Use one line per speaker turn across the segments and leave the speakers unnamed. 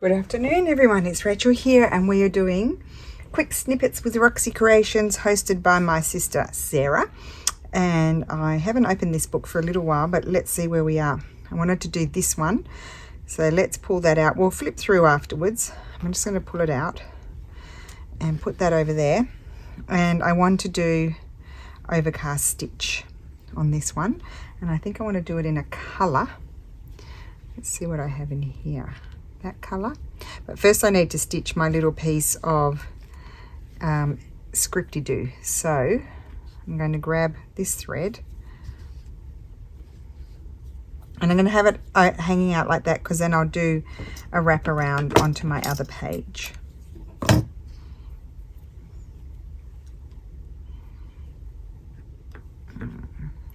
Good afternoon everyone, it's Rachel here and we are doing quick snippets with Roxy Creations hosted by my sister Sarah. And I haven't opened this book for a little while, but let's see where we are. I wanted to do this one, so let's pull that out. We'll flip through afterwards. I'm just going to pull it out and put that over there. And I want to do Overcast stitch on this one, and I think I want to do it in a colour. Let's see what I have in here. That colour, but first I need to stitch my little piece of scripty-doo. So I'm going to grab this thread and I'm going to have it hanging out like that, because then I'll do a wrap around onto my other page.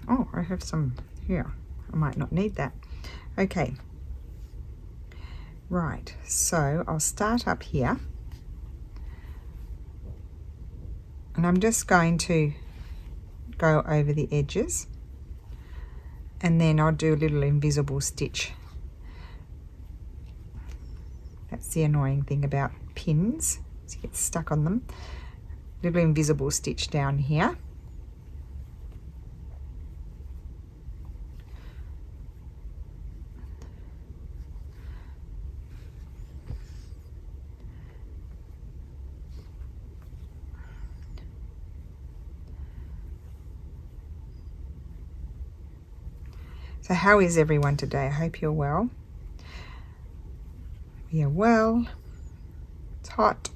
Oh, I have some here. I might not need that. Okay. Right, so I'll start up here and I'm just going to go over the edges, and then I'll do a little invisible stitch. That's the annoying thing about pins, is you get stuck on them. Little invisible stitch down here. So how is everyone today? I hope you're well. We are well. It's hot.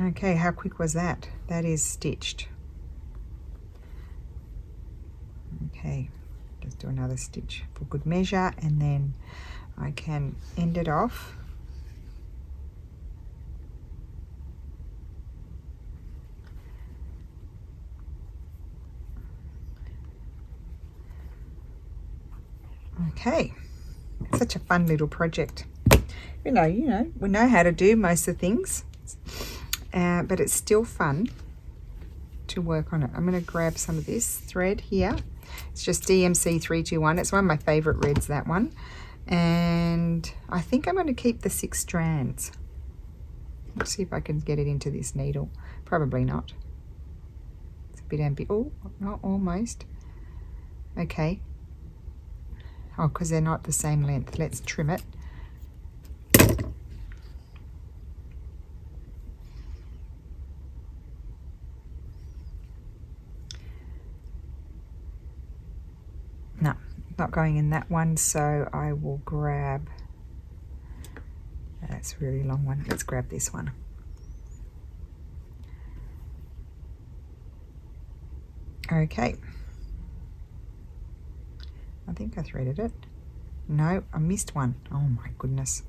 Okay, how quick was that? That is stitched. Okay, just do another stitch for good measure, and then I can end it off. Okay, such a fun little project. You know, we know how to do most of the things, but it's still fun to work on it. I'm going to grab some of this thread here. It's just DMC 321. It's one of my favorite reds, that one. And I think I'm going to keep the 6 strands. Let's see if I can get it into this needle. Probably not. It's a bit oh, not almost. Okay. Oh, because they're not the same length. Let's trim it. No, not going in that one, so I will grab, that's a really long one. Let's grab this one. Okay. I think I threaded it. No, I missed one. Oh my goodness.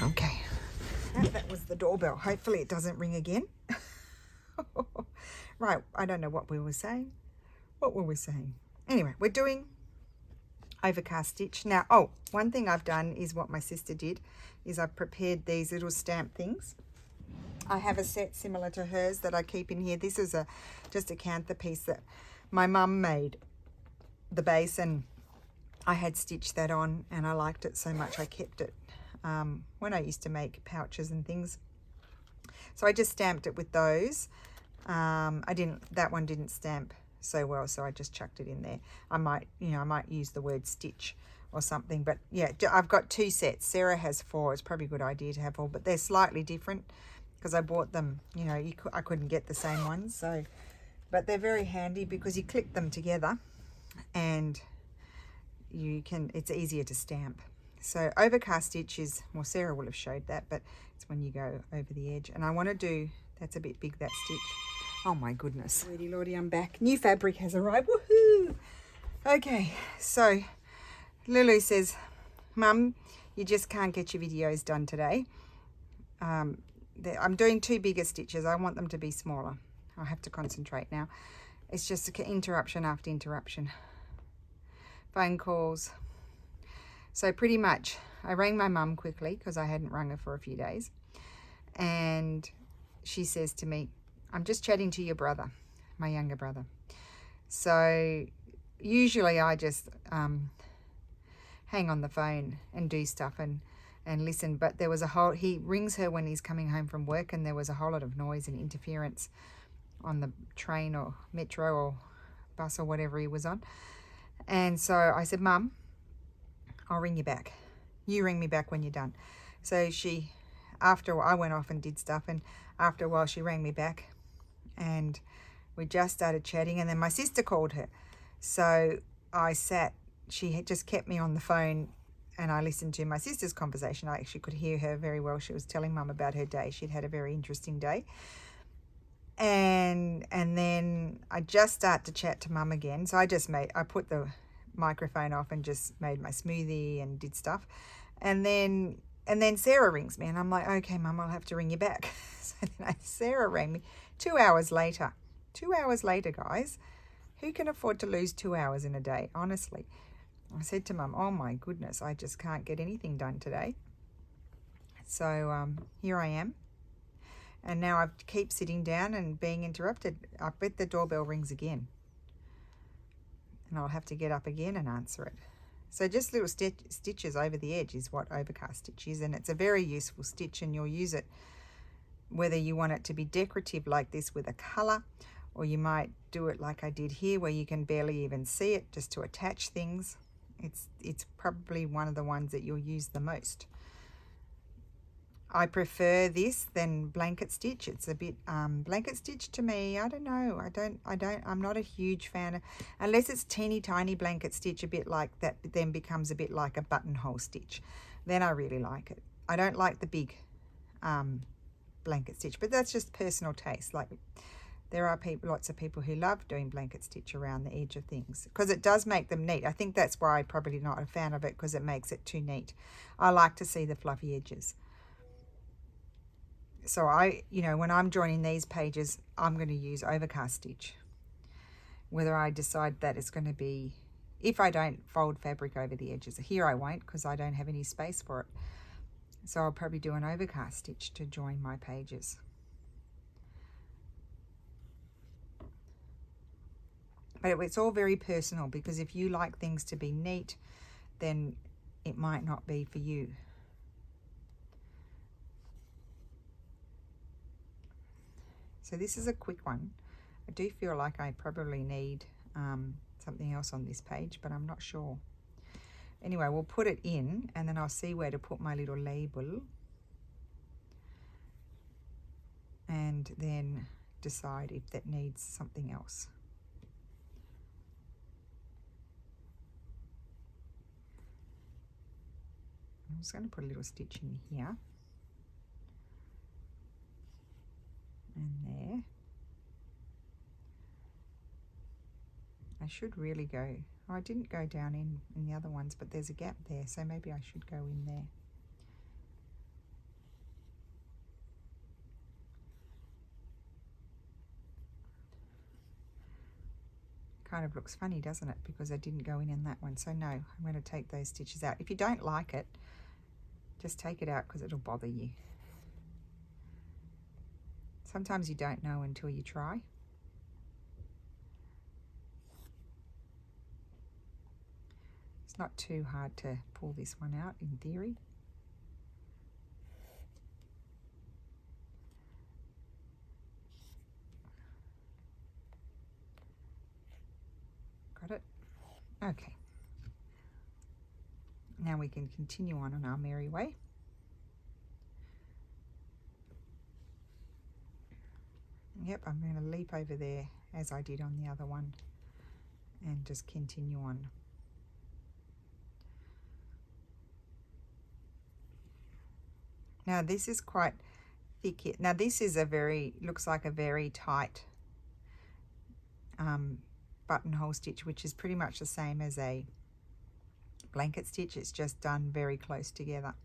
Okay. That was the doorbell. Hopefully it doesn't ring again. Right, I don't know what we were saying. What were we saying? Anyway, we're doing Overcast stitch. Now, oh, one thing I've done is what my sister did, is I've prepared these little stamp things. I have a set similar to hers that I keep in here. This is just a cantha piece that my mum made, the base, and I had stitched that on and I liked it so much I kept it when I used to make pouches and things. So I just stamped it with those. That one didn't stamp so well, so I just chucked it in there. I might use the word stitch or something, but yeah, I've got 2 sets. Sarah has 4. It's probably a good idea to have all, but they're slightly different because I bought them, I couldn't get the same ones, so, but they're very handy because you click them together and it's easier to stamp. So Overcast stitch is, well, Sarah will have showed that, but it's when you go over the edge, and I want to do, that's a bit big, that stitch. Oh my goodness. Lordy, Lordy, I'm back. New fabric has arrived. Woohoo! Okay, so Lulu says, Mum, you just can't get your videos done today. I'm doing 2 bigger stitches. I want them to be smaller. I have to concentrate now. It's just interruption after interruption. Phone calls. So pretty much I rang my mum quickly because I hadn't rung her for a few days. And she says to me, I'm just chatting to your brother, my younger brother. So usually I just hang on the phone and do stuff and listen. But there was he rings her when he's coming home from work, and there was a whole lot of noise and interference on the train or metro or bus or whatever he was on. And so I said, Mum, I'll ring you back. You ring me back when you're done. So after I went off and did stuff, and after a while she rang me back, and we just started chatting, and then my sister called her. So she had just kept me on the phone, and I listened to my sister's conversation. I actually could hear her very well. She was telling Mum about her day. She'd had a very interesting day. And then I just start to chat to Mum again. So I put the microphone off and just made my smoothie and did stuff. And then Sarah rings me, and I'm like, okay, Mum, I'll have to ring you back. So then Sarah rang me 2 hours later. 2 hours later, guys. Who can afford to lose 2 hours in a day? Honestly. I said to Mum, oh my goodness, I just can't get anything done today. So here I am. And now I keep sitting down and being interrupted. I bet the doorbell rings again. And I'll have to get up again and answer it. So just little stitches over the edge is what Overcast stitch is. And it's a very useful stitch, and you'll use it whether you want it to be decorative like this with a colour, or you might do it like I did here where you can barely even see it, just to attach things. It's probably one of the ones that you'll use the most. I prefer this than blanket stitch. It's a bit blanket stitch to me. I don't know. I'm not a huge fan of, unless it's teeny tiny blanket stitch, a bit like that, then becomes a bit like a buttonhole stitch. Then I really like it. I don't like the big blanket stitch, but that's just personal taste. Like, there are lots of people who love doing blanket stitch around the edge of things because it does make them neat. I think that's why I'm probably not a fan of it, because it makes it too neat. I like to see the fluffy edges. So when I'm joining these pages, I'm going to use Overcast stitch. Whether I decide that it's going to be, if I don't fold fabric over the edges. Here I won't, because I don't have any space for it. So I'll probably do an Overcast stitch to join my pages. But it's all very personal, because if you like things to be neat, then it might not be for you. So this is a quick one. I do feel like I probably need something else on this page, but I'm not sure. Anyway, we'll put it in, and then I'll see where to put my little label, and then decide if that needs something else. I'm just going to put a little stitch in here and there. I should really go, oh, I didn't go down in the other ones, but there's a gap there, so maybe I should go in there. Kind of looks funny, doesn't it? Because I didn't go in that one. So no, I'm going to take those stitches out. If you don't like it, just take it out, because it'll bother you. Sometimes you don't know until you try. It's not too hard to pull this one out in theory. Got it? Okay. Now we can continue on our merry way. Yep, I'm going to leap over there as I did on the other one and just continue on. Now this is quite thick here. Now this is looks like a very tight buttonhole stitch, which is pretty much the same as a blanket stitch. It's just done very close together.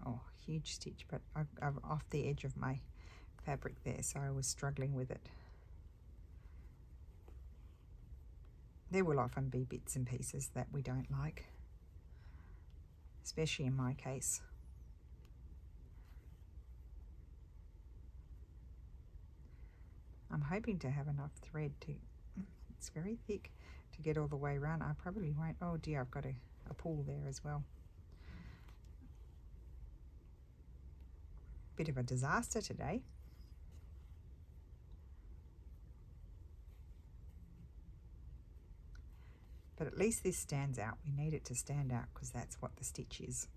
Oh, huge stitch, but I'm off the edge of my fabric there, so I was struggling with it. There will often be bits and pieces that we don't like, especially in my case. I'm hoping to have enough thread to, it's very thick, to get all the way around. I probably won't. Oh dear, I've got a pull there as well. Bit of a disaster today. But at least this stands out. We need it to stand out because that's what the stitch is.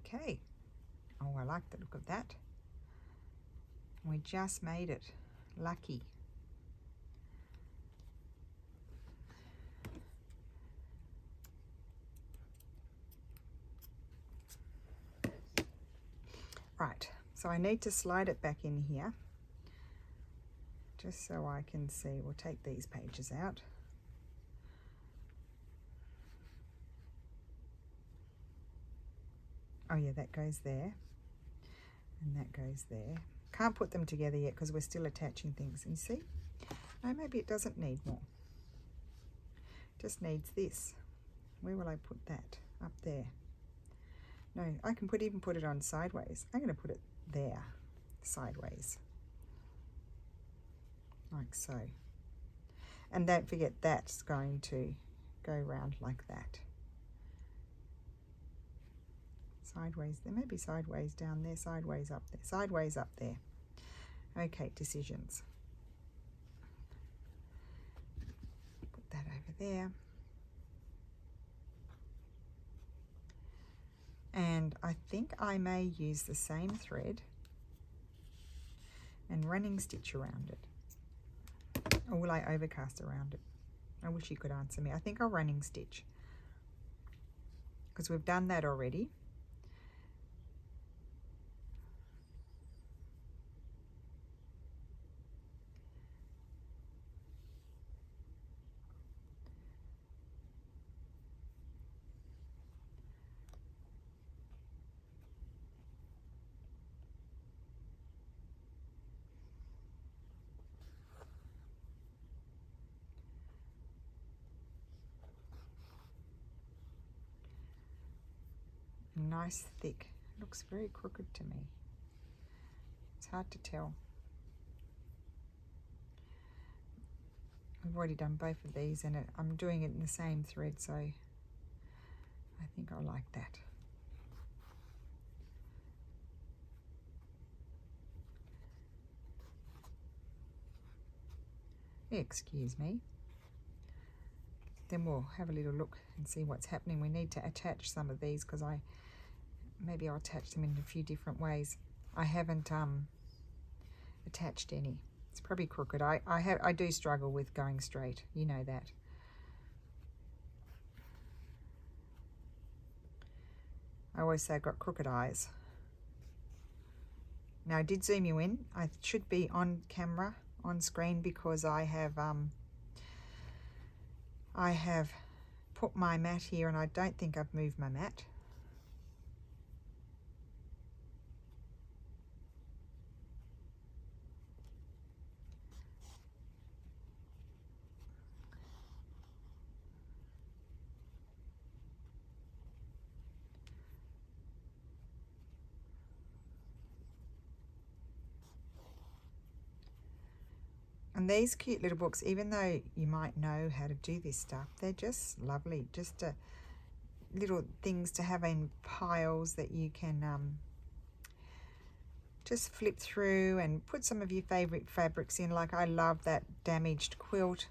Okay. Oh, I like the look of that. We just made it. Lucky. Right, so I need to slide it back in here just so I can see. We'll take these pages out. Oh yeah, that goes there and that goes there. Can't put them together yet because we're still attaching things. And you see? No, maybe it doesn't need more. Just needs this. Where will I put that? Up there. No, I can even put it on sideways. I'm going to put it there, sideways. Like so. And don't forget that's going to go round like that. Sideways, there may be sideways down there, sideways up there, sideways up there. Okay, decisions. Put that over there. And I think I may use the same thread and running stitch around it. Or will I overcast around it? I wish you could answer me. I think I'll running stitch because we've done that already. Nice thick. Looks very crooked to me. It's hard to tell. I've already done both of these and I'm doing it in the same thread, so I think I like that. Excuse me. Then we'll have a little look and see what's happening. We need to attach some of these because maybe I'll attach them in a few different ways. I haven't attached any. It's probably crooked. I do struggle with going straight. You know that. I always say I've got crooked eyes. Now I did zoom you in. I should be on camera, on screen, because I have put my mat here and I don't think I've moved my mat. And these cute little books, even though you might know how to do this stuff, they're just lovely. Just little things to have in piles that you can just flip through and put some of your favorite fabrics in. Like I love that damaged quilt.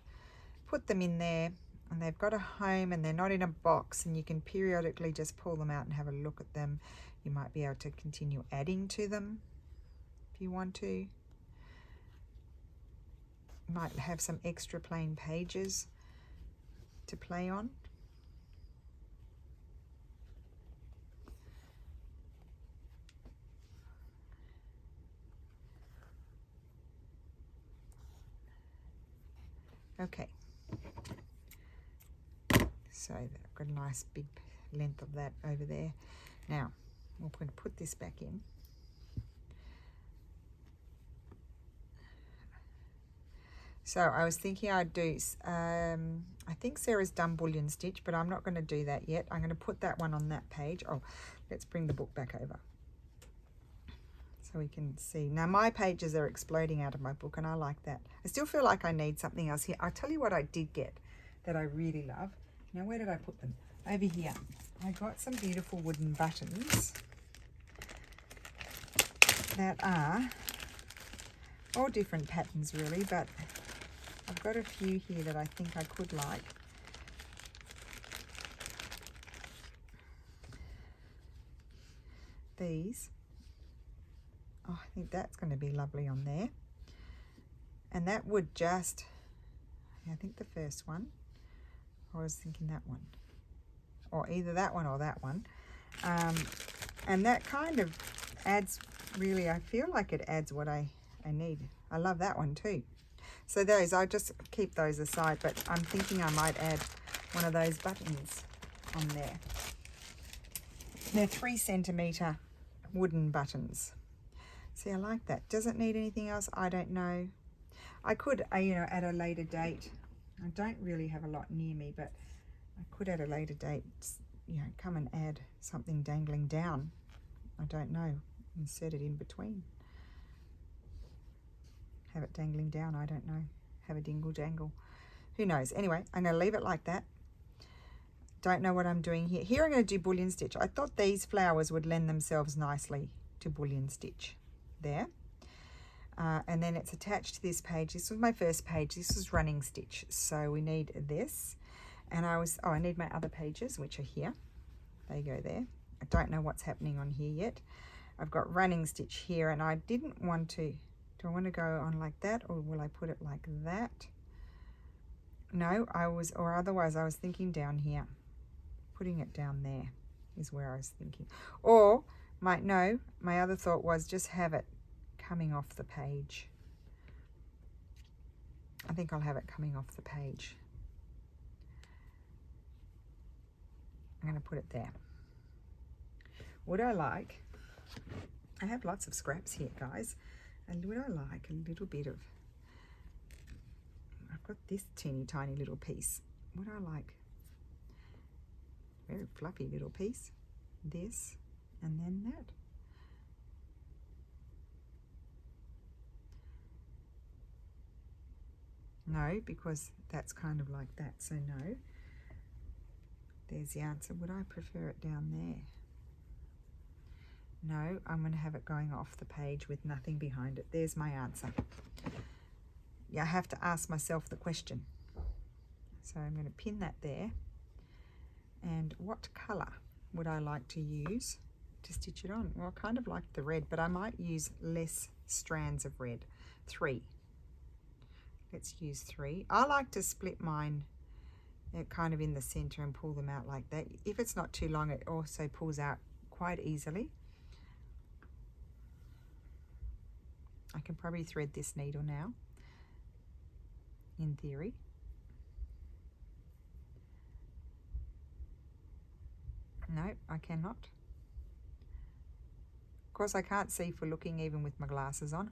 Put them in there, and they've got a home and they're not in a box, and you can periodically just pull them out and have a look at them. You might be able to continue adding to them if you want to. You might have some extra plain pages to play on. Okay, so I've got a nice big length of that over there. Now we're going to put this back in. So I was thinking I'd do, I think Sarah's done bullion stitch, but I'm not going to do that yet. I'm going to put that one on that page. Oh, let's bring the book back over so we can see. Now my pages are exploding out of my book, and I like that. I still feel like I need something else here. I'll tell you what I did get that I really love. Now where did I put them? Over here. I got some beautiful wooden buttons that are all different patterns really, but I've got a few here that I think I could like. These. Oh, I think that's going to be lovely on there. And that would just, I think the first one, I was thinking that one. Or either that one or that one. And that kind of adds, really, I feel like it adds what I need. I love that one too. So those, I'll just keep those aside, but I'm thinking I might add one of those buttons on there. They're 3 centimetre wooden buttons. See, I like that. Does it need anything else? I don't know. I could, you know, at a later date. I don't really have a lot near me, but I could at a later date, you know, come and add something dangling down. I don't know. Insert it in between. Have it dangling down, I don't know. Have a dingle jangle. Who knows? Anyway, I'm going to leave it like that. Don't know what I'm doing here. Here I'm going to do bullion stitch. I thought these flowers would lend themselves nicely to bullion stitch. There. And then it's attached to this page. This was my first page. This was running stitch. So we need this. And I need my other pages, which are here. They go there. I don't know what's happening on here yet. I've got running stitch here, and I didn't want to, do I want to go on like that, or will I put it like that? No, otherwise I was thinking down here. Putting it down there is where I was thinking. Or, my other thought was just have it coming off the page. I think I'll have it coming off the page. I'm going to put it there. Would I like, I have lots of scraps here, guys, and would I like a little bit of, I've got this teeny tiny little piece. Would I like a very fluffy little piece, this, and then that? No, because that's kind of like that, so no. There's the answer. Would I prefer it down there? No, I'm going to have it going off the page with nothing behind it. There's my answer. Yeah, I have to ask myself the question. So I'm going to pin that there. And what colour would I like to use to stitch it on? Well, I kind of like the red, but I might use less strands of red. 3. Let's use 3. I like to split mine kind of in the center and pull them out like that. If it's not too long, it also pulls out quite easily. I can probably thread this needle now, in theory. No, I cannot. Of course, I can't see for looking even with my glasses on.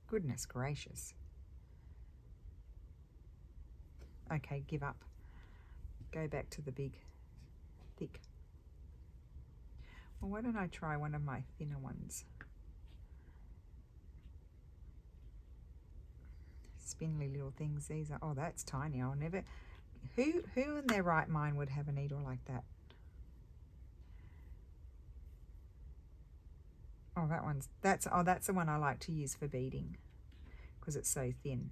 Goodness gracious. Okay, give up. Go back to the big, thick. Well, why don't I try one of my thinner ones? Spindly little things. These are, oh, that's tiny. I'll never, Who in their right mind would have a needle like that? Oh, that's the one I like to use for beading because it's so thin.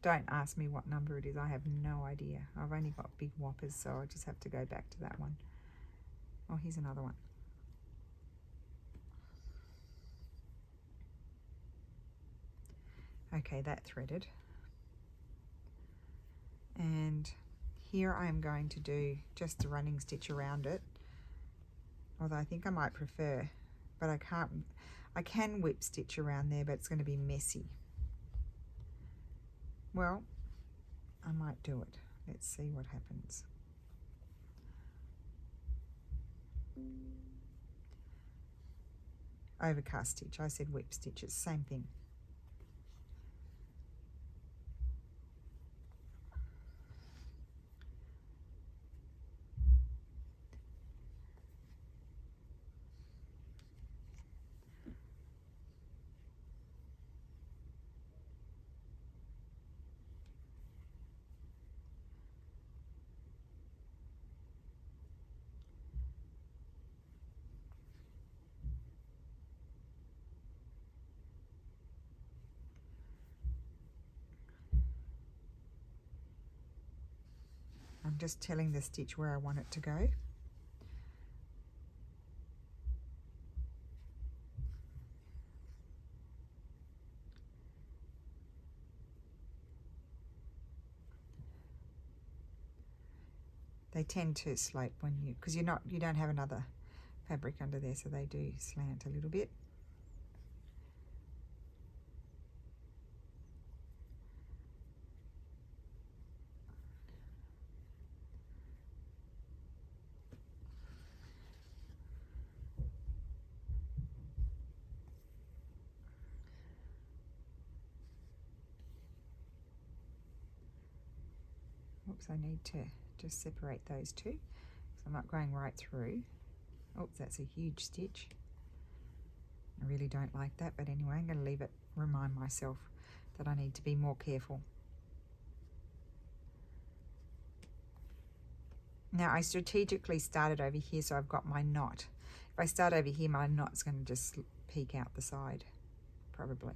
Don't ask me what number it is. I have no idea. I've only got big whoppers, so I just have to go back to that one. Oh, here's another one. Okay, that threaded. And here I am going to do just a running stitch around it. Although I think I might prefer, but I can whip stitch around there, but it's going to be messy. Well, I might do it. Let's see what happens. Overcast stitch. I said whip stitch. It's the same thing. I'm just telling the stitch where I want it to go. They tend to slope when because you don't have another fabric under there, so they do slant a little bit. Oops, I need to just separate those two, so I'm not going right through. Oops, that's a huge stitch. I really don't like that, but anyway, I'm going to leave it, remind myself that I need to be more careful. Now, I strategically started over here, so I've got my knot. If I start over here, my knot's going to just peek out the side, probably.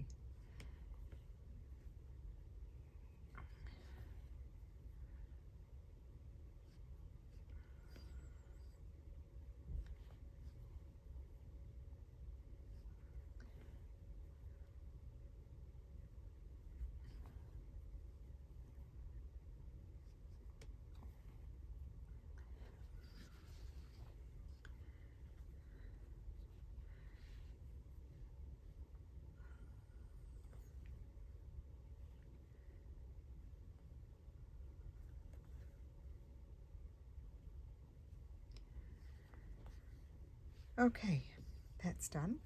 Okay, that's done.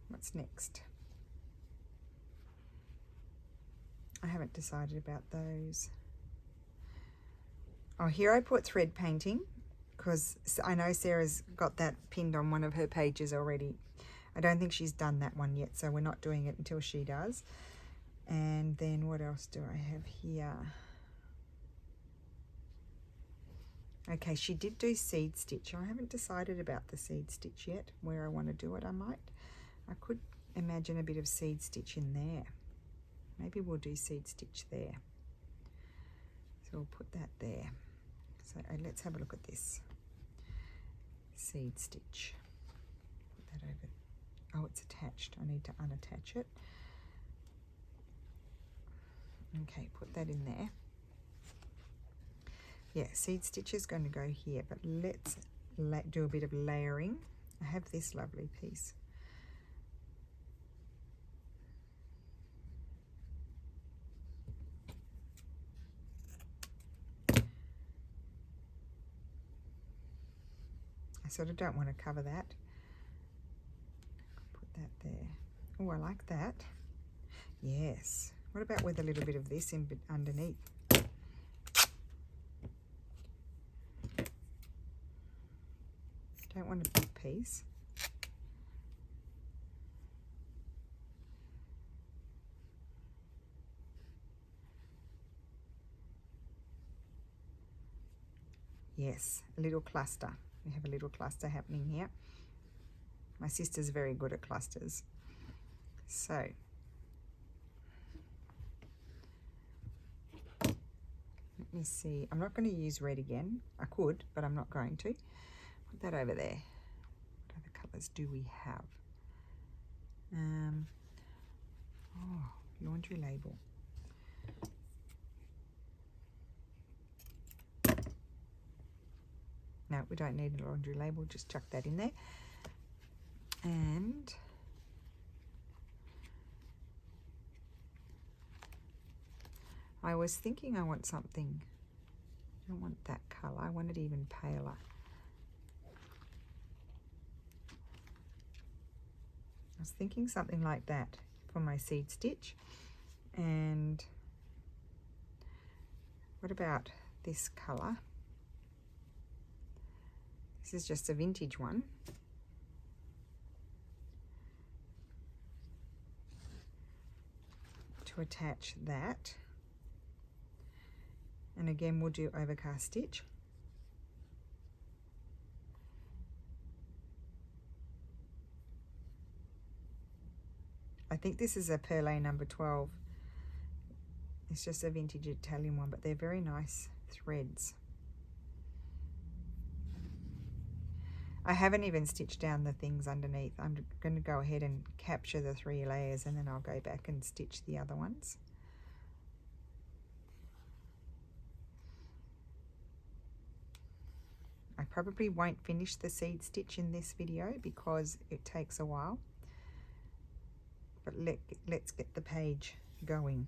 What's next? I haven't decided about those. Oh, here I put thread painting because I know Sarah's got that pinned on one of her pages already. I don't think she's done that one yet, so we're not doing it until she does. And then what else do I have here? Okay, she did do seed stitch. I haven't decided about the seed stitch yet, where I want to do it. I could imagine a bit of seed stitch in there. Maybe we'll do seed stitch there. So we'll put that there. So let's have a look at this. Seed stitch. Put that over. Oh, it's attached. I need to unattach it. Okay, put that in there. Yeah, seed stitch is going to go here, but let's do a bit of layering. I have this lovely piece. I sort of don't want to cover that. Put that there. Oh, I like that. Yes. What about with a little bit of this underneath? don't want a big piece. Yes, a little cluster. We have a little cluster happening here. My sister's very good at clusters. So, let me see. I'm not going to use red again. I could, but I'm not going to. Put that over there. What other colours do we have? Oh, laundry label. No, we don't need a laundry label, just chuck that in there. And I was thinking I want something, I don't want that colour, I want it even paler. I was thinking something like that for my seed stitch. And what about this colour? This is just a vintage one. To attach that. And again, we'll do overcast stitch. I think this is a Perlé number 12. It's just a vintage Italian one, but they're very nice threads. I haven't even stitched down the things underneath. I'm going to go ahead and capture the 3 layers and then I'll go back and stitch the other ones. I probably won't finish the seed stitch in this video because it takes a while. But let's get the page going.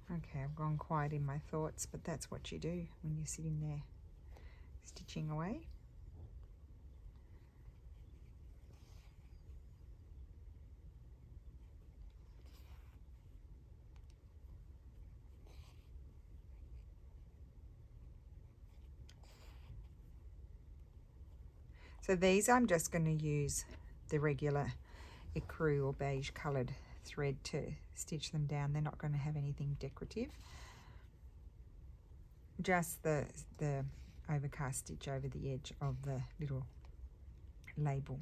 Okay, I've gone quiet in my thoughts, but that's what you do when you're sitting there stitching away. So these I'm just going to use the regular ecru or beige coloured thread to stitch them down. They're not going to have anything decorative. Just the overcast stitch over the edge of the little label.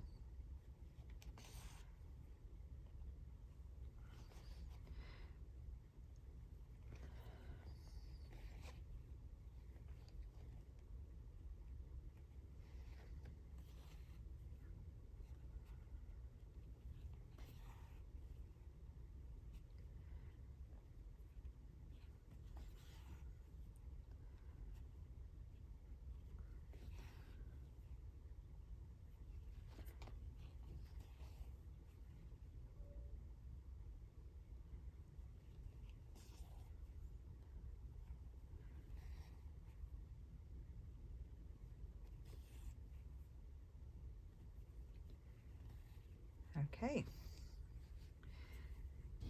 Okay,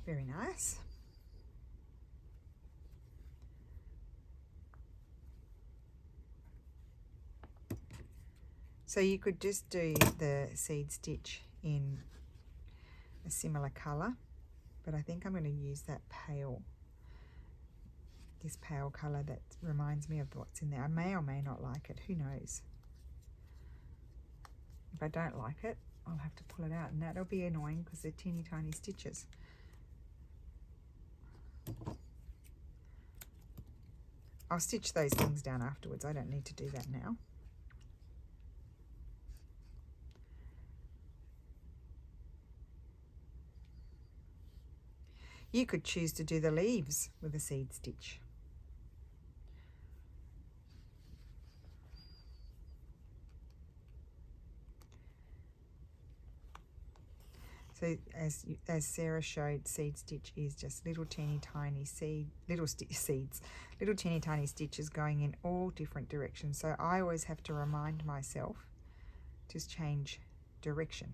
very nice. So you could just do the seed stitch in a similar colour, but I think I'm going to use that pale, this pale colour that reminds me of what's in there. I may or may not like it, who knows. If I don't like it, I'll have to pull it out, and that'll be annoying because they're teeny tiny stitches. I'll stitch those things down afterwards. I don't need to do that now. You could choose to do the leaves with a seed stitch. So as Sarah showed, seed stitch is just little teeny tiny little teeny tiny stitches going in all different directions. So I always have to remind myself to change direction,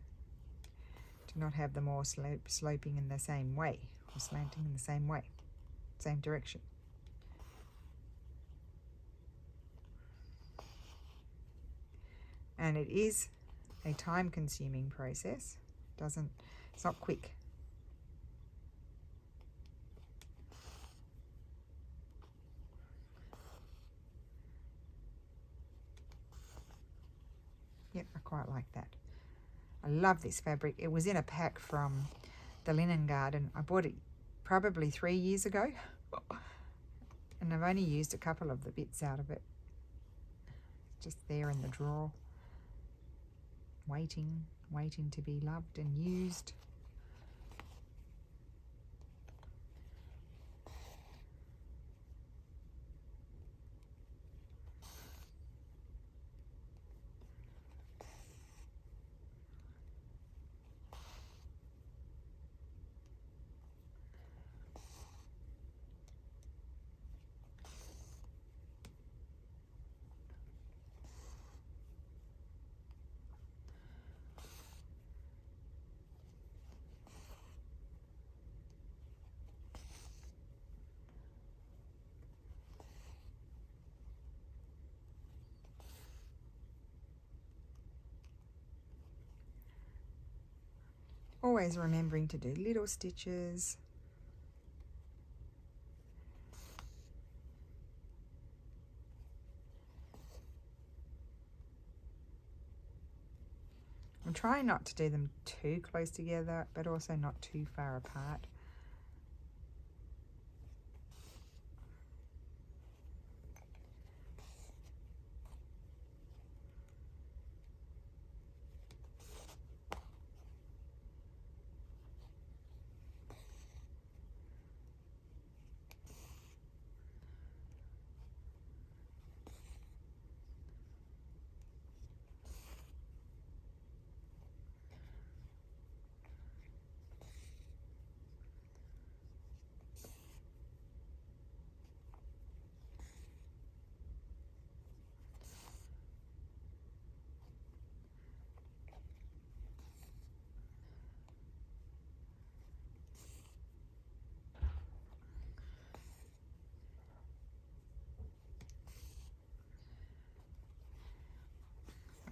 to not have them all sloping in the same way or slanting in the same way, same direction. And it is a time-consuming process. It's not quick. Yep, I quite like that. I love this fabric. It was in a pack from the Linen Garden. I bought it probably 3 years ago, and I've only used a couple of the bits out of it. It's just there in the drawer, waiting to be loved and used. Always remembering to do little stitches. I'm trying not to do them too close together, but also not too far apart.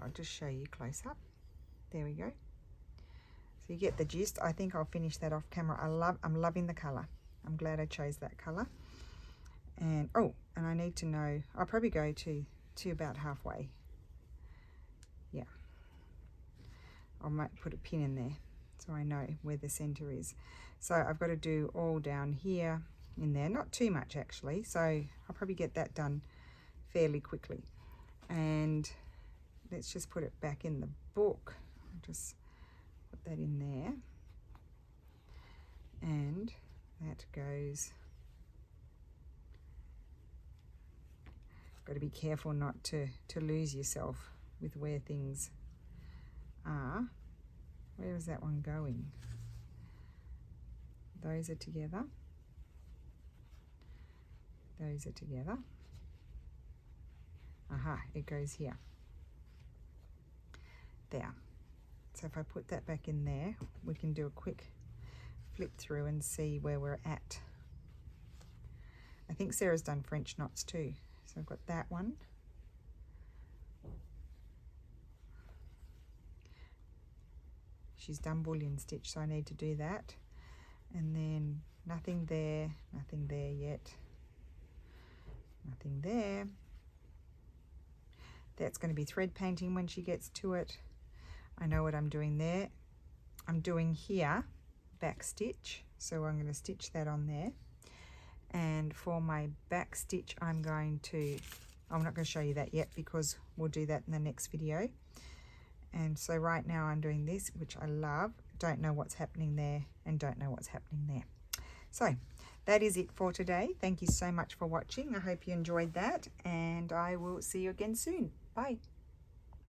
I'll just show you close up. There we go. So you get the gist. I think I'll finish that off camera. I'm loving the colour. I'm glad I chose that colour. And oh, and I need to know, I'll probably go to about halfway. Yeah. I might put a pin in there so I know where the centre is. So I've got to do all down here in there, not too much actually, so I'll probably get that done fairly quickly. And let's just put it back in the book. I'll just put that in there, and that goes. Got to be careful not to lose yourself with where things are. Where is that one going? Those are together. Those are together. Aha, it goes here. There. So if I put that back in there, we can do a quick flip through and see where we're at. I think Sarah's done French knots too. So I've got that one. She's done bullion stitch, so I need to do that. And then nothing there yet. Nothing there. That's going to be thread painting when she gets to it. I know what I'm doing there. I'm doing here back stitch, so I'm going to stitch that on there. And for my back stitch, I'm not going to show you that yet because we'll do that in the next video. And so right now I'm doing this, which I love. Don't know what's happening there and don't know what's happening there. So that is it for today. Thank you so much for watching. I hope you enjoyed that, and I will see you again soon. Bye.